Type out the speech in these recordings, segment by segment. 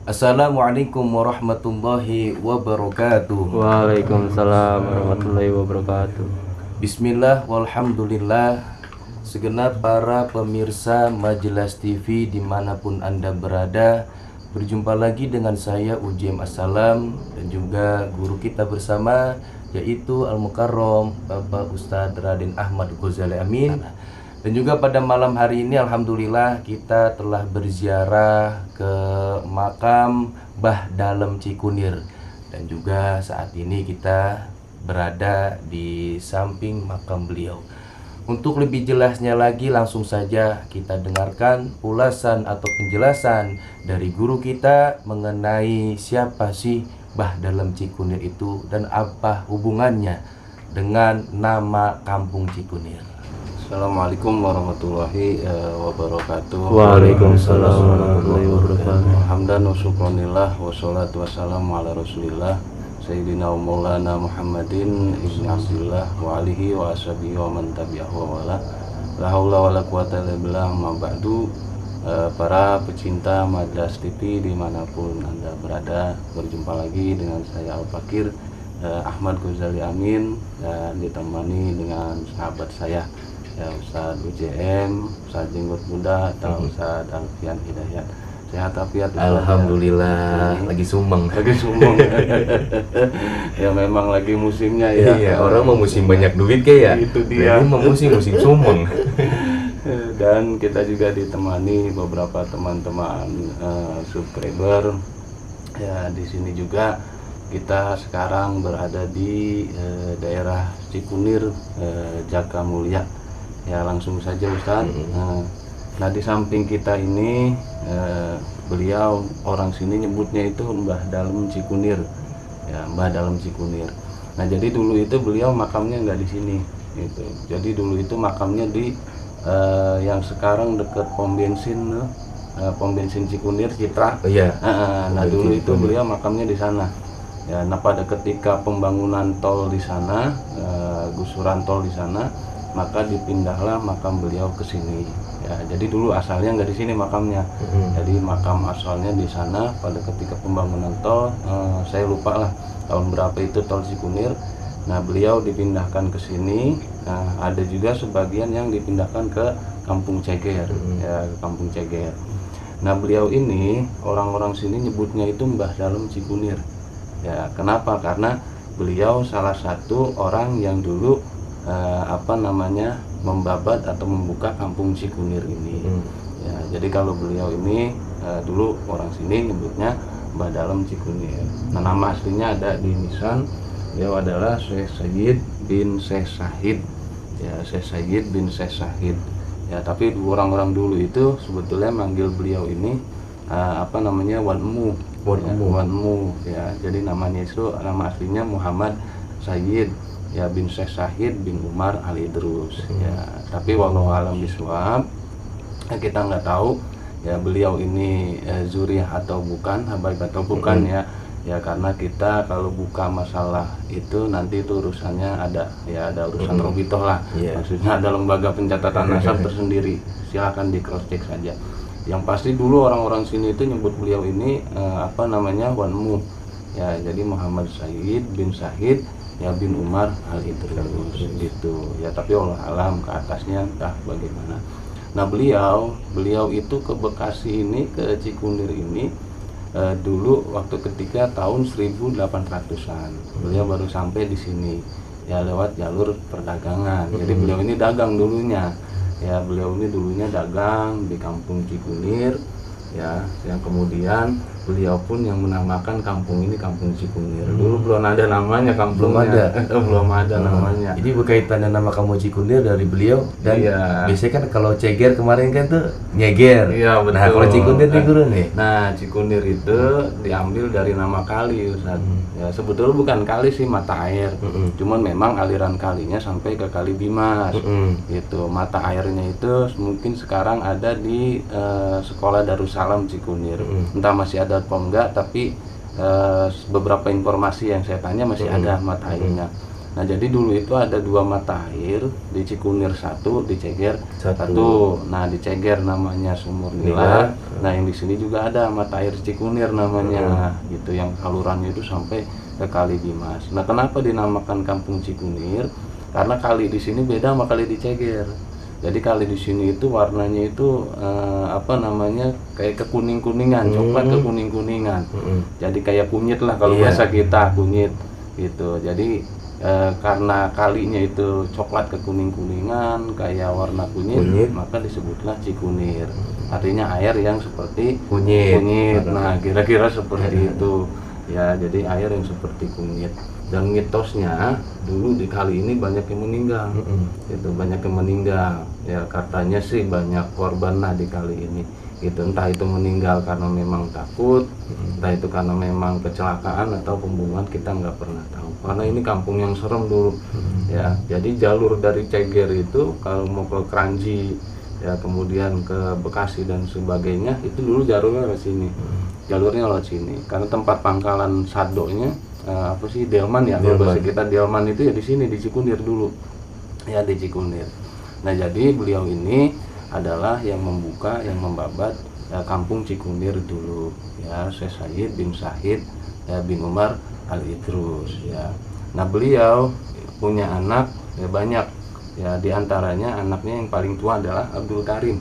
Assalamualaikum warahmatullahi wabarakatuh. Waalaikumsalam warahmatullahi wabarakatuh. Bismillah walhamdulillah. Segenap para pemirsa Majelas TV dimanapun Anda berada, berjumpa lagi dengan saya Ujem Assalam dan juga guru kita bersama, yaitu Al-Mukarrom Bapak Ustadz Raden Ahmad Ghazali Amin. Dan juga pada malam hari ini alhamdulillah kita telah berziarah ke makam Mbah Dalem Cikunir. Dan juga saat ini kita berada di samping makam beliau. Untuk lebih jelasnya lagi langsung saja kita dengarkan ulasan atau penjelasan dari guru kita mengenai siapa sih Mbah Dalem Cikunir itu dan apa hubungannya dengan nama kampung Cikunir. Assalamualaikum warahmatullahi wabarakatuh. Waalaikumsalam warahmatullahi wabarakatuh. Hamdan wa syukronillah wassalatu wassalamu ala rasulillah Sayyidina wa maulana Muhammadin ibni Abdillah wa alihi wa ashabihi wa man tabi'ahu wa wala. La haula wa la quwata illa billah. Ma ba'du. Para pecinta Majelas TV dimanapun Anda berada, berjumpa lagi dengan saya Al-Fakir Ahmad Ghazali Amin dan ditemani dengan sahabat saya ya Ustadz UJM, Ustadz Jenggot Muda atau Ustadz Alfian Hidayat. Sehat afiat Ustadz. Alhamdulillah, lagi sumbang. Lagi sumbang. Ya memang lagi musimnya ya. Iya, orang mau musim banyak duit kayak ya. Itu dia. Ini mau musim sumbang. Dan kita juga ditemani beberapa teman-teman subscriber. Ya di sini juga kita sekarang berada di daerah Cikunir, Jaka Mulia. Ya langsung saja Ustadz. Nah di samping kita ini beliau orang sini nyebutnya itu Mbah Dalem Cikunir. Ya Mbah Dalem Cikunir. Nah jadi dulu itu beliau makamnya nggak di sini gitu. Jadi dulu itu makamnya di yang sekarang dekat pom bensin Cikunir Citra. Oh iya. Nah dulu itu beliau makamnya di sana. Ya, nah pada ketika pembangunan tol di sana, gusuran tol di sana, maka dipindahlah makam beliau ke sini. Ya, jadi dulu asalnya nggak di sini makamnya. Jadi makam asalnya di sana. Pada ketika pembangunan tol, saya lupa lah tahun berapa itu tol Cikunir. Nah, beliau dipindahkan ke sini. Nah, ada juga sebagian yang dipindahkan ke Kampung Ceger, ya, ke Kampung Ceger. Nah, beliau ini orang-orang sini nyebutnya itu Mbah Dalem Cikunir. Ya, kenapa? Karena beliau salah satu orang yang dulu membabat atau membuka kampung Cikunir ini. Ya, jadi kalau beliau ini dulu orang sini nyebutnya Mbah Dalem Cikunir. Nah, nama aslinya ada di nisan. Beliau adalah Syekh Sayyid bin Syekh Sahid. Ya, Syekh Sayyid bin Syekh Sahid. Ya, tapi orang-orang dulu itu sebetulnya manggil beliau ini Wan Emu. Wan Emu. Ya, jadi namanya itu nama aslinya Muhammad Sayyid ya bin Syekh Sahid bin Umar Al Idrus. Ya, tapi wallahu alam biswab, kita nggak tahu ya beliau ini zuriyah atau bukan, habaib atau bukan ya. Ya karena kita kalau buka masalah itu nanti itu urusannya ada urusan robitoh lah. Maksudnya ada lembaga pencatatan nasab tersendiri. Silakan di cross check saja. Yang pasti dulu orang-orang sini itu nyebut beliau ini Wan Mu. Ya, jadi Muhammad Sayyid bin Sahid ya bin Umar Al Idrus gitu. Ya tapi Allah alam ke atasnya entah bagaimana. Nah, beliau itu ke Bekasi ini, ke Cikunir ini dulu waktu ketika tahun 1800-an. Beliau baru sampai di sini ya lewat jalur perdagangan. Jadi beliau ini dagang dulunya. Ya, beliau ini dulunya dagang di Kampung Cikunir ya, yang kemudian beliau pun yang menamakan kampung ini Kampung Cikunir. Dulu belum ada namanya kampungnya. Belum ada namanya. Jadi berkaitan dengan nama kampung Cikunir dari beliau dan biasanya kan kalau Ceger kemarin kan tuh nyeger. Iya, betul. Nah, kalau Cikunir nih guru nih. Nah, Cikunir itu diambil dari nama kali, Ustaz. Ya, sebetulnya bukan kali sih, mata air. Cuman memang aliran kalinya sampai ke Kali Bimas. Gitu. Mata airnya itu mungkin sekarang ada di Sekolah Darussalam Cikunir. Entah masih ada atau enggak, tapi beberapa informasi yang saya tanya masih ada mata airnya. Nah jadi dulu itu ada 2 mata air, di Cikunir 1, di Ceger 1. Nah di Ceger namanya Sumur Nila. Nah yang di sini juga ada mata air Cikunir namanya, gitu, yang salurannya itu sampai ke Kali Dimas. Nah kenapa dinamakan Kampung Cikunir? Karena kali di sini beda sama kali di Ceger. Jadi kali di sini itu warnanya itu kayak kekuning-kuningan, coklat kekuning-kuningan. Jadi kayak kunyit lah kalau bahasa kita, kunyit gitu. Jadi karena kalinya itu coklat kekuning-kuningan kayak warna kunyit, maka disebutlah Cikunir. Artinya air yang seperti kunyit. Nah kira-kira seperti itu ya, jadi air yang seperti kunyit. Dan mitosnya dulu di kali ini banyak yang meninggal, itu banyak yang meninggal ya, katanya sih banyak korban lah di kali ini, itu entah itu meninggal karena memang takut, entah itu karena memang kecelakaan atau pembunuhan, kita nggak pernah tahu karena ini kampung yang serem dulu ya. Jadi jalur dari Ceger itu kalau mau ke Kranji ya, kemudian ke Bekasi dan sebagainya, itu dulu jalurnya lewat sini, karena tempat pangkalan Sadonya Delman ya, kalau bahasa kita Delman itu ya di sini, di Cikunir dulu ya, di Cikunir. Nah jadi beliau ini adalah yang membuka, yang membabat kampung Cikunir dulu ya, Syekh Said bin Syahid bin Umar Al-Idrus ya. Nah beliau punya anak ya banyak ya, diantaranya anaknya yang paling tua adalah Abdul Karim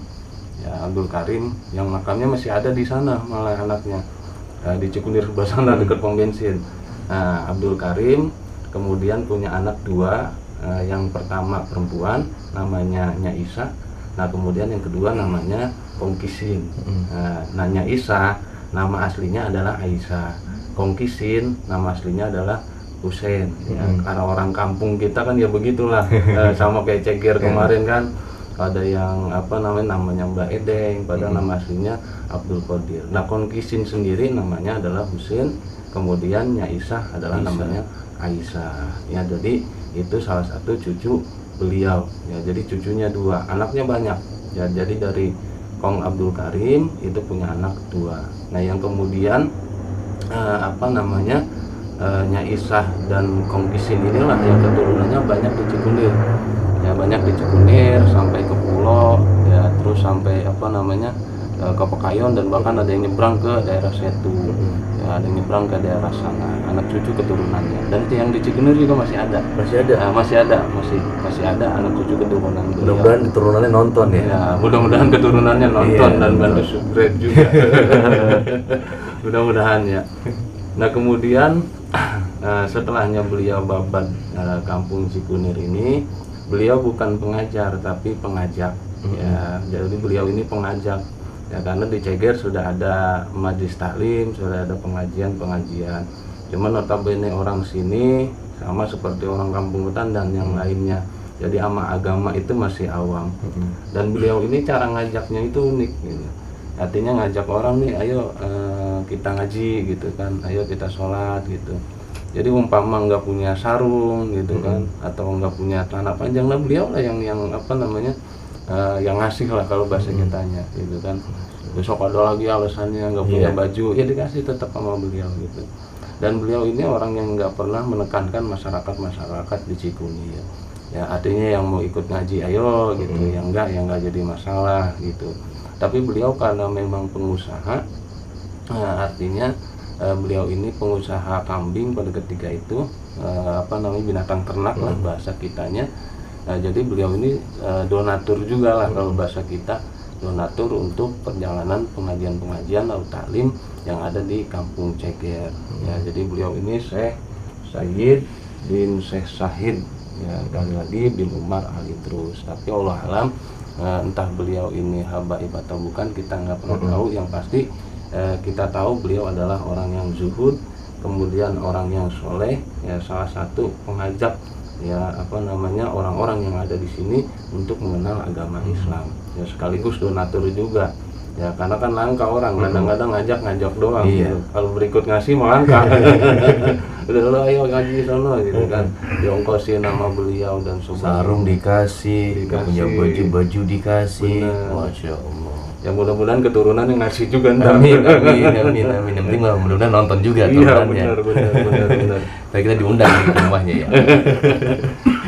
ya, Abdul Karim yang makamnya masih ada di sana, malah anaknya di Cikunir sebelah sana dekat pom bensin. Nah, Abdul Karim kemudian punya anak 2, yang pertama perempuan namanya Nyai Isa, nah kemudian yang kedua namanya Kongkisin. Nah Nyai Isa nama aslinya adalah Aisyah, Kongkisin nama aslinya adalah Husein ya. Karena orang kampung kita kan ya begitulah, sama kayak Ceger kemarin kan ada yang namanya Mbak Edeng, padahal nama aslinya Abdul Qadir. Nah Kongkisin sendiri namanya adalah Husein, kemudian Nyai Isa adalah namanya Aisyah ya. Jadi itu salah satu cucu beliau ya, jadi cucunya 2, anaknya banyak ya. Jadi dari Kong Abdul Karim itu punya anak 2. Nah yang kemudian Nyai Isa dan Kong Kisin inilah yang keturunannya banyak di Cikunir ya, banyak di Cikunir sampai ke Pulau ya, terus sampai ke Pekayon, dan bahkan ada yang nyebrang ke daerah Setu ya, ada yang nyebrang ke daerah sana, anak cucu keturunannya. Dan itu yang di Cikunir juga masih ada anak cucu keturunan beliau. Mudah-mudahan keturunannya nonton ya. Mudah-mudahan keturunannya nonton dan bantu subscribe juga. Mudah-mudahan ya. Nah kemudian setelahnya beliau babat kampung Cikunir ini, beliau bukan pengajar tapi pengajak ya. Jadi beliau ini pengajak ya, karena di Ceger sudah ada majlis taklim, sudah ada pengajian. Cuman notabene orang sini sama seperti orang kampung Betandan yang lainnya, jadi sama agama itu masih awam. Dan beliau ini cara ngajaknya itu unik gitu. Artinya ngajak orang nih, ayo kita ngaji gitu kan, ayo kita sholat gitu. Jadi umpama nggak punya sarung gitu kan, atau nggak punya celana panjang, lah beliau lah yang yang ngasih lah kalau bahasa kitanya gitu kan. Besok ada lagi alasannya nggak punya baju, ya dikasih tetap sama beliau gitu. Dan beliau ini orang yang nggak pernah menekankan masyarakat di Cikunir ya, artinya yang mau ikut ngaji ayo gitu, yang nggak jadi masalah gitu. Tapi beliau karena memang pengusaha, artinya beliau ini pengusaha kambing pada ketika itu, binatang ternak lah bahasa kitanya. Jadi beliau ini donatur juga lah kalau bahasa kita, donatur untuk perjalanan pengajian atau taklim yang ada di kampung Ceger ya. Jadi beliau ini Syekh Said bin Syekh Syahid ya, sekali lagi bin Umar Al-Idrus. Tapi Allah alam, entah beliau ini habaib atau bukan, kita nggak pernah tahu. Yang pasti kita tahu beliau adalah orang yang zuhud, kemudian orang yang soleh ya, salah satu pengajak ya orang-orang yang ada di sini untuk mengenal agama Islam ya, sekaligus donatur juga ya, karena kan langka orang kadang-kadang ngajak doang gitu. Kalau berikut ngasih mau langka. Udah lo ayo ngaji sono gitu kan, diongkosin nama beliau dan sarung dikasih, punya baju dikasih. Masya Allah. Ya mudah-mudahan keturunan yang ngasih juga ntar. Amin. Yang penting mudah-mudahan nonton juga turunannya. Iya benar. Tapi kita diundang di rumahnya ya.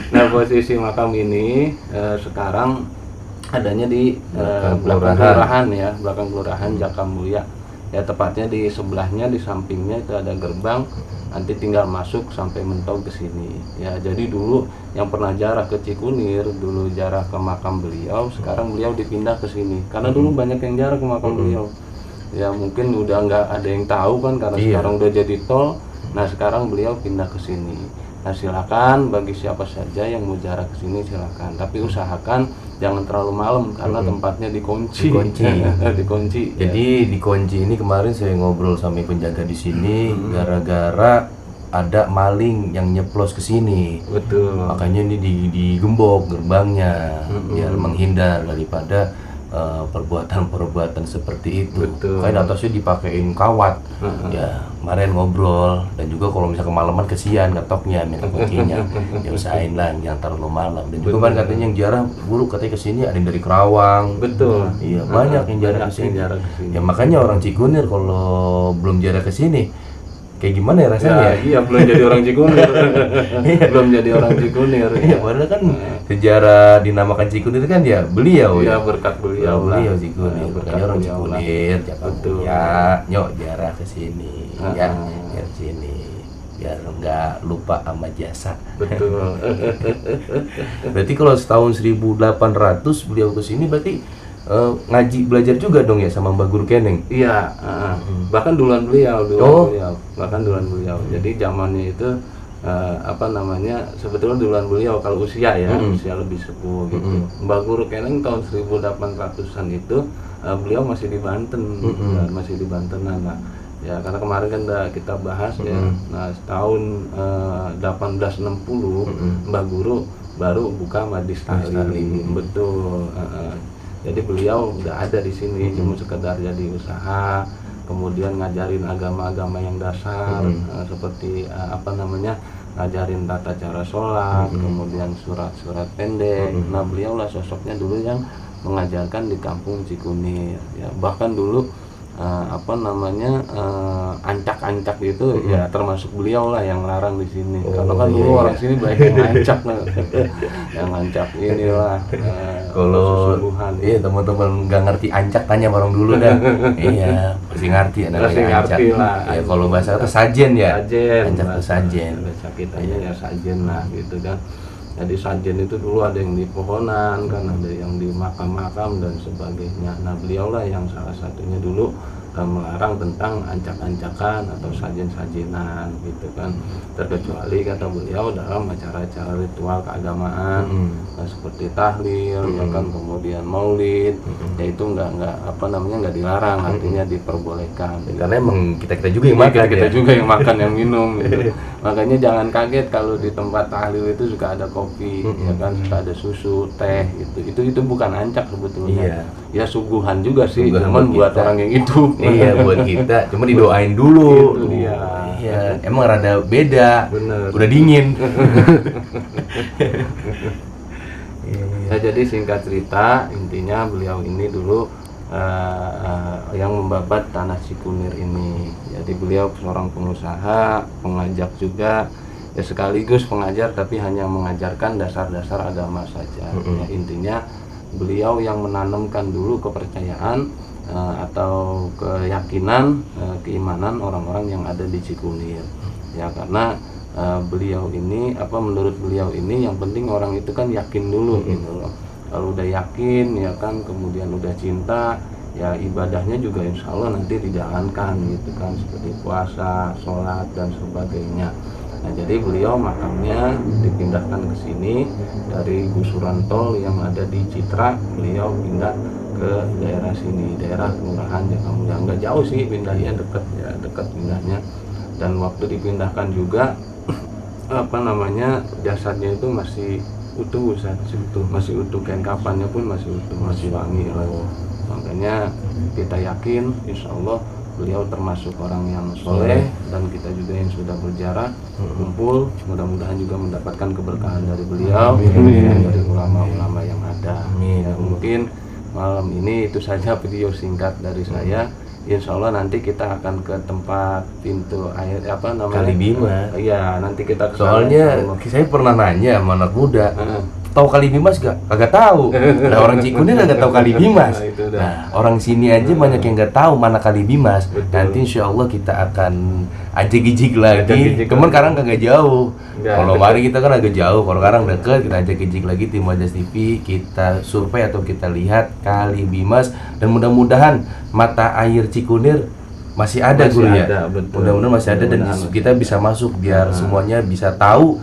Nah, posisi makam ini sekarang adanya di belakang kelurahan ya, belakang kelurahan Jakamulya. Ya tepatnya di sebelahnya, di sampingnya itu ada gerbang, nanti tinggal masuk sampai mentok ke sini. Ya jadi dulu yang pernah jarah ke Cikunir, dulu jarah ke makam beliau, sekarang beliau dipindah ke sini. Karena dulu banyak yang jarah ke makam beliau. Ya mungkin udah nggak ada yang tahu kan karena sekarang udah jadi tol. Nah sekarang beliau pindah ke sini. Nah silakan bagi siapa saja yang mau jarah ke sini silakan. Tapi usahakan jangan terlalu malam karena tempatnya dikunci. Dikunci. Jadi dikunci ini kemarin saya ngobrol sama penjaga di sini gara-gara ada maling yang nyeplos ke sini. Betul. Makanya ini digembok gerbangnya biar menghindar daripada perbuatan-perbuatan seperti itu. Betul. Kayak atasnya dipakein kawat. Ya, kemarin ngobrol dan juga kalau misalnya kemalaman kesian ngetoknya minta kuncinya. Ya usahain lah jangan terlalu malam. Dan juga kan katanya yang jarang buruk katanya kesini ada yang dari Kerawang. Betul. Iya, banyak yang jarang kesini. Ya makanya orang Cikunir kalau belum jarang kesini kayak gimana ya rasanya? Ya, iya belum jadi orang Cikunir. Belum jadi orang Cikunir. Iya, padahal kan sejarah dinamakan Cikunir kan ya beliau ya. ya. Berkat beliau lah. Beliau Cikunir. Makanya orang Cikunir, Betul. ya, nyok jarah ke sini, ya, ke sini. Biar nggak lupa sama jasa. Betul. Berarti kalau setahun 1800 beliau ke sini berarti ngaji belajar juga dong ya sama Mbak Guru Keneng. Iya, bahkan duluan beliau, bahkan duluan beliau. Jadi zamannya itu sebetulnya duluan beliau kalau usia ya, usia lebih sepuh gitu. Mbak Guru Keneng tahun 1800-an itu beliau masih di Banten, masih di Bantenan lah. Ya karena kemarin kan udah kita bahas ya. Nah tahun 1860 Mbak Guru baru buka Majlis Taklim. Betul. Jadi beliau udah ada di sini, cuma sekedar jadi usaha, kemudian ngajarin agama-agama yang dasar, seperti ngajarin tata cara sholat, kemudian surat-surat pendek. Nah beliau lah sosoknya dulu yang mengajarkan di kampung Cikunir. Ya bahkan dulu ancak-ancak itu ya termasuk beliau lah yang larang di sini. Karena kan dulu orang sini banyak yang ancak lah, yang ancak inilah. Kalau iya teman-teman nggak ngerti ancak tanya orang dulu dah. Iya pasti ngerti ngerti lah. Ya kalau bahasa kata sajen ya. Sajen. Ancak itu sajen. Bahasa kitanya ya sajen lah gitu kan. Jadi sajen itu dulu ada yang di pohonan kan, ada yang di makam-makam dan sebagainya. Nah beliau lah yang salah satunya dulu melarang tentang ancak-ancakan atau sajen-sajenan gitu kan, terkecuali kata beliau dalam acara-acara ritual keagamaan seperti tahlil ya kan, kemudian maulid ya itu nggak dilarang, artinya diperbolehkan karena emang kita juga yang makan, kita juga yang makan yang minum gitu. Makanya jangan kaget kalau di tempat tahlil itu suka ada kopi ya kan, suka ada susu, teh itu bukan ancak sebetulnya. Ya suguhan juga sih, cuman buat orang yang hidup. Iya buat kita, cuma didoain dulu. Itu dia. Iya, emang rada beda. Bener. Udah dingin. Ya jadi singkat cerita, intinya beliau ini dulu yang membabat tanah Cikunir ini. Jadi beliau seorang pengusaha, pengajak juga, ya sekaligus pengajar tapi hanya mengajarkan dasar-dasar agama saja. Ya, intinya beliau yang menanamkan dulu kepercayaan atau keyakinan, keimanan orang-orang yang ada di Cikunir. Ya karena beliau ini menurut beliau ini yang penting orang itu kan yakin dulu gitu loh. Kalau udah yakin ya kan, kemudian udah cinta, ya ibadahnya juga insya Allah nanti dijalankan gitu kan, seperti puasa, sholat dan sebagainya. Nah jadi beliau makamnya dipindahkan ke sini dari gusuran tol yang ada di Citra, beliau pindah ke daerah sini, daerah Kelurahan Jakamulya. Nggak jauh sih pindahnya, dekat pindahnya. Dan waktu dipindahkan juga jasadnya itu masih utuh, masih utuh, kain kafannya pun masih utuh, masih wangi lah. Makanya kita yakin insya Allah beliau termasuk orang yang soleh, dan kita juga yang sudah berjarak kumpul, mudah-mudahan juga mendapatkan keberkahan dari beliau dan dari ulama-ulama yang ada. Ya, mungkin malam ini itu saja video singkat dari saya. insya Allah nanti kita akan ke tempat pintu air apa namanya Kali Bimas. iya nanti kita ke sana, Soalnya insya Allah. saya pernah nanya sama anak muda, Heeh. tahu Kali Bimas gak? Kagak tahu. Nah, orang Cikunir kagak tahu Kali Bimas. Nah, itu dah. Nah, orang sini aja banyak yang nggak tahu mana Kali Bimas. Betul. Nanti insya Allah kita akan ajak-ijik lagi. Ajak-ijik Cuman lagi. Karang kagak jauh. Nggak, Kalau deket. mari kita kan agak jauh. Kalau Karang deket, kita ajak-ijik lagi tim Majas TV. Kita survei atau kita lihat Kali Bimas dan mudah-mudahan mata air Cikunir masih ada Masih guru ya. ada, betul. Mudah-mudahan masih ada dan Mudah-mudahan kita bisa masuk biar semuanya bisa tahu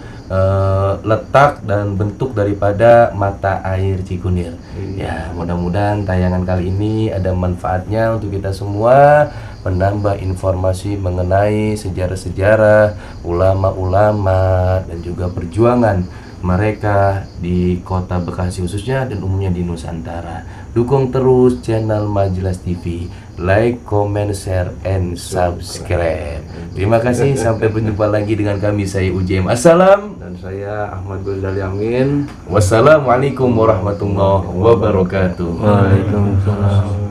letak dan bentuk daripada mata air Cikunir. Ya, mudah-mudahan tayangan kali ini ada manfaatnya untuk kita semua, menambah informasi mengenai sejarah-sejarah ulama-ulama dan juga perjuangan mereka di Kota Bekasi khususnya dan umumnya di Nusantara. Dukung terus channel Majelis TV, like, comment, share, and subscribe. Terima kasih, sampai berjumpa lagi dengan kami, saya UJM Assalam. Dan saya Ahmad Ghazali Amin. Wassalamualaikum warahmatullahi wabarakatuh. Waalaikumsalam.